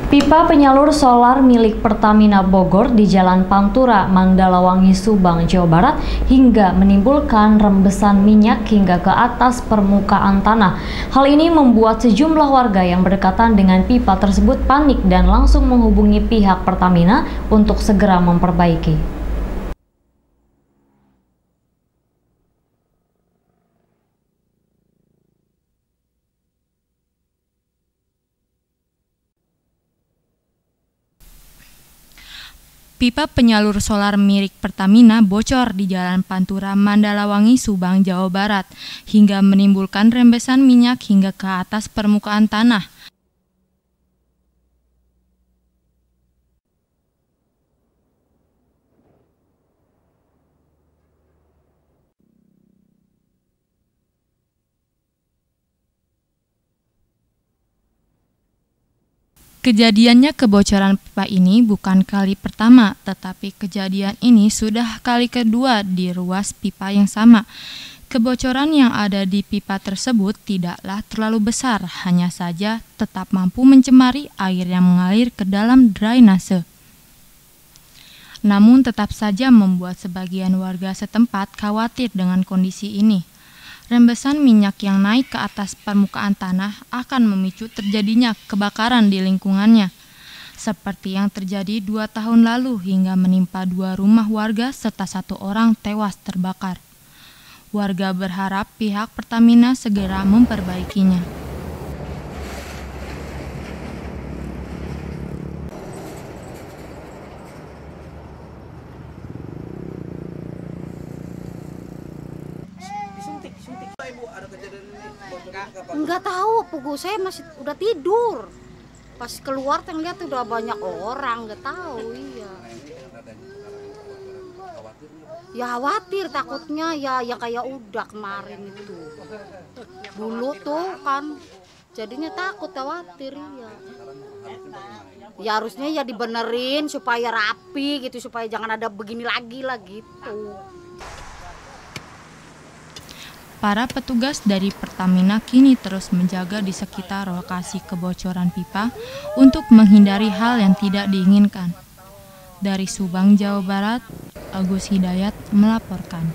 Pipa penyalur solar milik Pertamina Bogor di Jalan Pantura, Mandalawangi, Subang, Jawa Barat hingga menimbulkan rembesan minyak hingga ke atas permukaan tanah. Hal ini membuat sejumlah warga yang berdekatan dengan pipa tersebut panik dan langsung menghubungi pihak Pertamina untuk segera memperbaiki. Pipa penyalur solar milik Pertamina bocor di Jalan Pantura, Mandalawangi, Subang, Jawa Barat, hingga menimbulkan rembesan minyak hingga ke atas permukaan tanah. Kejadiannya kebocoran pipa ini bukan kali pertama, tetapi kejadian ini sudah kali kedua di ruas pipa yang sama. Kebocoran yang ada di pipa tersebut tidaklah terlalu besar, hanya saja tetap mampu mencemari air yang mengalir ke dalam drainase. Namun tetap saja membuat sebagian warga setempat khawatir dengan kondisi ini. Rembesan minyak yang naik ke atas permukaan tanah akan memicu terjadinya kebakaran di lingkungannya, seperti yang terjadi 2 tahun lalu hingga menimpa 2 rumah warga serta 1 orang tewas terbakar. Warga berharap pihak Pertamina segera memperbaikinya. Enggak tahu, pugu saya masih udah tidur. Pas keluar yang lihat udah banyak orang, enggak tahu. Iya. Ya khawatir takutnya ya yang kayak udah kemarin itu. Dulu tuh kan jadinya takut, khawatir ya. Ya harusnya ya dibenerin supaya rapi gitu, supaya jangan ada begini lagi lah gitu. Para petugas dari Pertamina kini terus menjaga di sekitar lokasi kebocoran pipa untuk menghindari hal yang tidak diinginkan. Dari Subang, Jawa Barat, Agus Hidayat melaporkan.